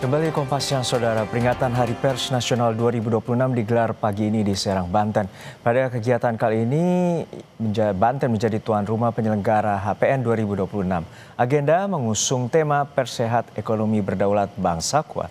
Kembali Kompas Siang Saudara, peringatan Hari Pers Nasional 2026 digelar pagi ini di Serang, Banten. Pada kegiatan kali ini, Banten menjadi tuan rumah penyelenggara HPN 2026. Agenda mengusung tema Pers Sehat, Ekonomi Berdaulat, Bangsa Kuat.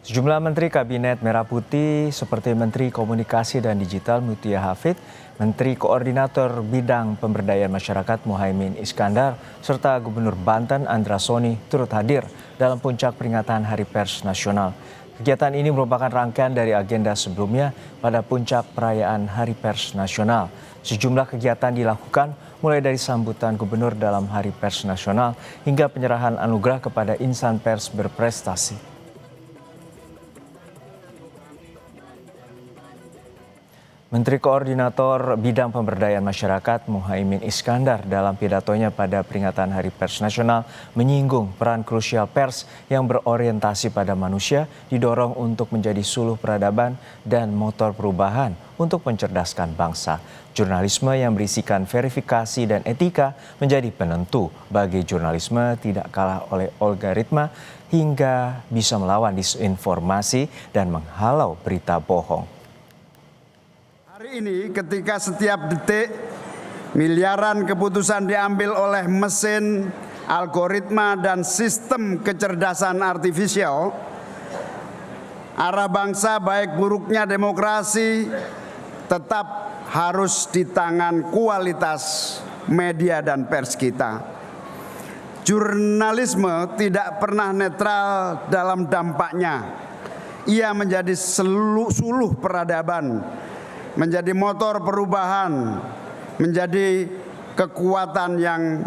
Sejumlah Menteri Kabinet Merah Putih seperti Menteri Komunikasi dan Digital Mutia Hafid, Menteri Koordinator Bidang Pemberdayaan Masyarakat Muhaimin Iskandar, serta Gubernur Banten Andra Soni turut hadir dalam puncak peringatan Hari Pers Nasional. Kegiatan ini merupakan rangkaian dari agenda sebelumnya pada puncak perayaan Hari Pers Nasional. Sejumlah kegiatan dilakukan mulai dari sambutan Gubernur dalam Hari Pers Nasional hingga penyerahan anugerah kepada insan pers berprestasi. Menteri Koordinator Bidang Pemberdayaan Masyarakat Muhaimin Iskandar dalam pidatonya pada peringatan Hari Pers Nasional menyinggung peran krusial pers yang berorientasi pada manusia didorong untuk menjadi suluh peradaban dan motor perubahan untuk mencerdaskan bangsa. Jurnalisme yang berisikan verifikasi dan etika menjadi penentu bagi jurnalisme tidak kalah oleh algoritma hingga bisa melawan disinformasi dan menghalau berita bohong. Hari ini ketika setiap detik miliaran keputusan diambil oleh mesin, algoritma dan sistem kecerdasan artifisial, arah bangsa baik buruknya demokrasi tetap harus di tangan kualitas media dan pers kita. Jurnalisme tidak pernah netral dalam dampaknya. Ia menjadi suluh peradaban, menjadi motor perubahan, menjadi kekuatan yang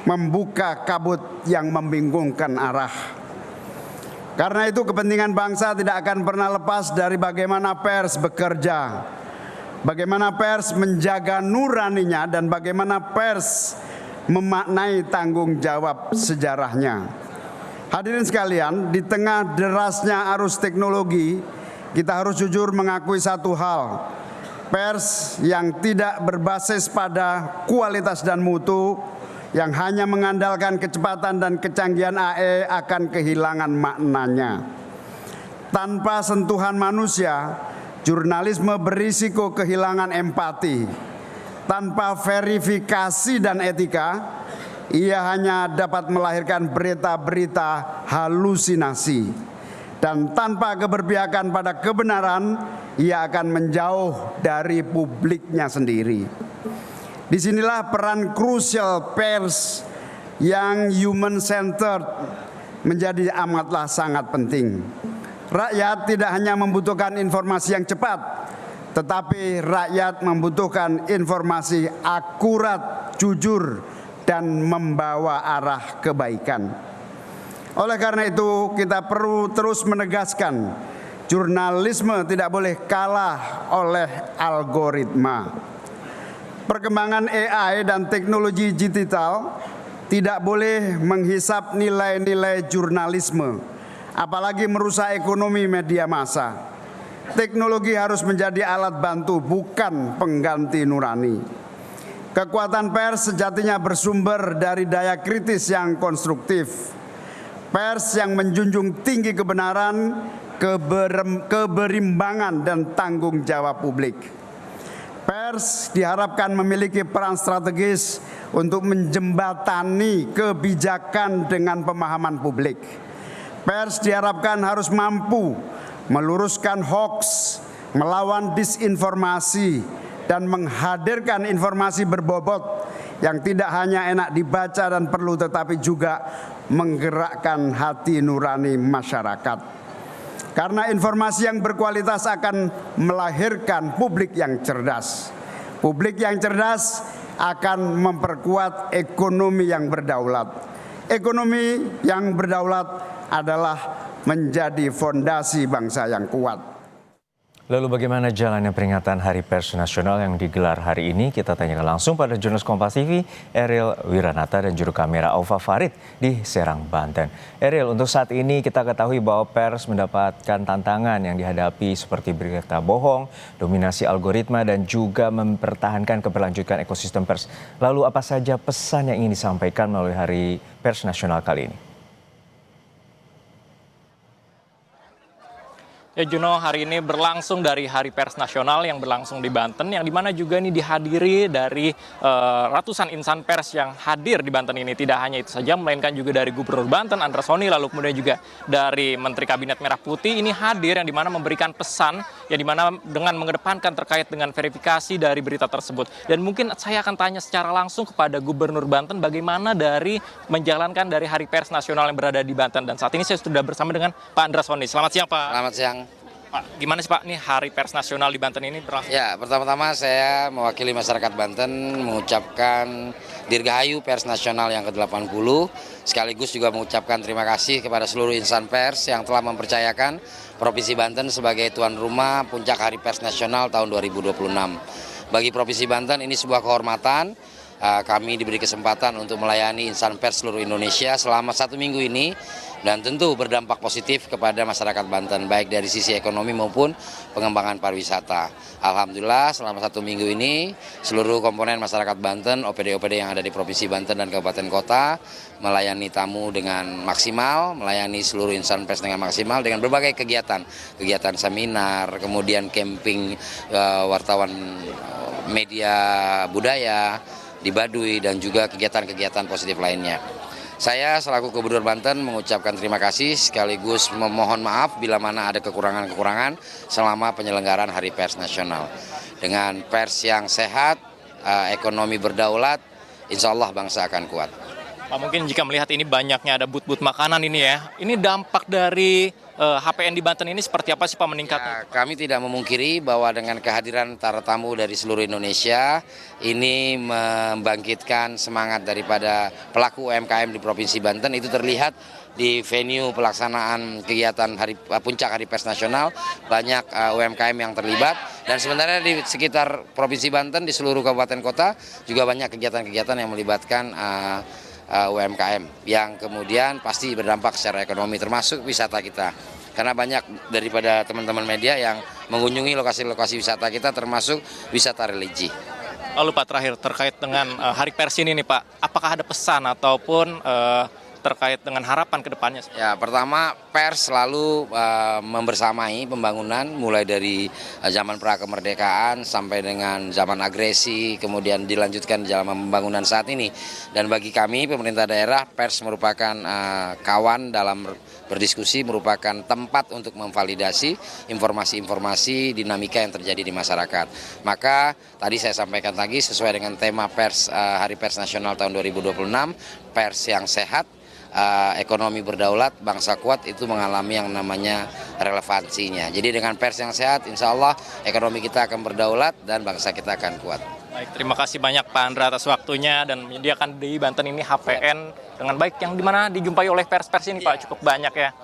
membuka kabut yang membingungkan arah. Karena itu kepentingan bangsa tidak akan pernah lepas dari bagaimana pers bekerja, bagaimana pers menjaga nuraninya, dan bagaimana pers memaknai tanggung jawab sejarahnya. Hadirin sekalian, di tengah derasnya arus teknologi, kita harus jujur mengakui satu hal. Pers yang tidak berbasis pada kualitas dan mutu, yang hanya mengandalkan kecepatan dan kecanggihan AI akan kehilangan maknanya. Tanpa sentuhan manusia, jurnalisme berisiko kehilangan empati. Tanpa verifikasi dan etika, ia hanya dapat melahirkan berita-berita halusinasi. Dan tanpa keberpihakan pada kebenaran, ia akan menjauh dari publiknya sendiri. Disinilah peran krusial pers yang human-centered menjadi amatlah sangat penting. Rakyat tidak hanya membutuhkan informasi yang cepat, tetapi rakyat membutuhkan informasi akurat, jujur, dan membawa arah kebaikan. Oleh karena itu, kita perlu terus menegaskan, jurnalisme tidak boleh kalah oleh algoritma. Perkembangan AI dan teknologi digital tidak boleh menghisap nilai-nilai jurnalisme, apalagi merusak ekonomi media massa. Teknologi harus menjadi alat bantu, bukan pengganti nurani. Kekuatan pers sejatinya bersumber dari daya kritis yang konstruktif. Pers yang menjunjung tinggi kebenaran, keberimbangan, dan tanggung jawab publik. Pers diharapkan memiliki peran strategis untuk menjembatani kebijakan dengan pemahaman publik. Pers diharapkan harus mampu meluruskan hoaks, melawan disinformasi, dan menghadirkan informasi berbobot yang tidak hanya enak dibaca dan perlu, tetapi juga menggerakkan hati nurani masyarakat. Karena informasi yang berkualitas akan melahirkan publik yang cerdas. Publik yang cerdas akan memperkuat ekonomi yang berdaulat. Ekonomi yang berdaulat adalah menjadi fondasi bangsa yang kuat. Lalu bagaimana jalannya peringatan Hari Pers Nasional yang digelar hari ini? Kita tanyakan langsung pada jurnalis Kompas TV, Ariel Wiranata dan juru kamera Aufa Farid di Serang, Banten. Ariel, untuk saat ini kita ketahui bahwa pers mendapatkan tantangan yang dihadapi seperti berita bohong, dominasi algoritma, dan juga mempertahankan keberlanjutan ekosistem pers. Lalu apa saja pesan yang ingin disampaikan melalui Hari Pers Nasional kali ini? Ya Juno, hari ini berlangsung dari Hari Pers Nasional yang berlangsung di Banten, yang dimana juga ini dihadiri dari ratusan insan pers yang hadir di Banten ini. Tidak hanya itu saja, melainkan juga dari Gubernur Banten, Andra Soni, lalu kemudian juga dari Menteri Kabinet Merah Putih ini hadir, yang dimana memberikan pesan, yang dimana dengan mengedepankan terkait dengan verifikasi dari berita tersebut. Dan mungkin saya akan tanya secara langsung kepada Gubernur Banten bagaimana dari menjalankan dari Hari Pers Nasional yang berada di Banten. Dan saat ini saya sudah bersama dengan Pak Andra Soni. Selamat siang, Pak. Selamat siang. Pak, gimana sih Pak nih Hari Pers Nasional di Banten ini berlangsung? Ya, pertama-tama saya mewakili masyarakat Banten mengucapkan Dirgahayu Pers Nasional yang ke-80, sekaligus juga mengucapkan terima kasih kepada seluruh insan pers yang telah mempercayakan Provinsi Banten sebagai tuan rumah Puncak Hari Pers Nasional tahun 2026. Bagi Provinsi Banten ini sebuah kehormatan. Kami diberi kesempatan untuk melayani insan pers seluruh Indonesia selama 1 minggu ini, dan tentu berdampak positif kepada masyarakat Banten, baik dari sisi ekonomi maupun pengembangan pariwisata. Alhamdulillah selama 1 minggu ini seluruh komponen masyarakat Banten, OPD-OPD yang ada di Provinsi Banten dan Kabupaten Kota melayani tamu dengan maksimal, melayani seluruh insan pers dengan maksimal dengan berbagai kegiatan seminar, kemudian camping wartawan media budaya di Baduy, dan juga kegiatan-kegiatan positif lainnya. Saya selaku Gubernur Banten mengucapkan terima kasih sekaligus memohon maaf bila mana ada kekurangan-kekurangan selama penyelenggaraan Hari Pers Nasional. Dengan pers yang sehat, ekonomi berdaulat, insya Allah bangsa akan kuat. Pak, mungkin jika melihat ini banyaknya ada but-but makanan ini ya, ini dampak dari HPN di Banten ini seperti apa sih Pak meningkatnya? Ya, kami tidak memungkiri bahwa dengan kehadiran para tamu dari seluruh Indonesia, ini membangkitkan semangat daripada pelaku UMKM di Provinsi Banten. Itu terlihat di venue pelaksanaan kegiatan Puncak Hari Pers Nasional, banyak UMKM yang terlibat, dan sebenarnya di sekitar Provinsi Banten di seluruh kabupaten kota juga banyak kegiatan-kegiatan yang melibatkan UMKM yang kemudian pasti berdampak secara ekonomi, termasuk wisata kita. Karena banyak daripada teman-teman media yang mengunjungi lokasi-lokasi wisata kita, termasuk wisata religi. Lalu Pak, terakhir terkait dengan Hari Pers ini nih Pak, apakah ada pesan ataupun terkait dengan harapan ke depannya? Ya, pertama pers selalu membersamai pembangunan mulai dari zaman pra-kemerdekaan sampai dengan zaman agresi, kemudian dilanjutkan zaman pembangunan saat ini. Dan bagi kami pemerintah daerah, pers merupakan kawan dalam berdiskusi, merupakan tempat untuk memvalidasi informasi-informasi dinamika yang terjadi di masyarakat. Maka tadi saya sampaikan lagi sesuai dengan tema pers Hari Pers Nasional tahun 2026, pers yang sehat, ekonomi berdaulat, bangsa kuat, itu mengalami yang namanya relevansinya. Jadi dengan pers yang sehat, insya Allah ekonomi kita akan berdaulat dan bangsa kita akan kuat. Baik, terima kasih banyak Pak Andra atas waktunya dan menyediakan di Banten ini HPN dengan baik, yang dimana dijumpai oleh pers-pers ini Pak cukup banyak ya.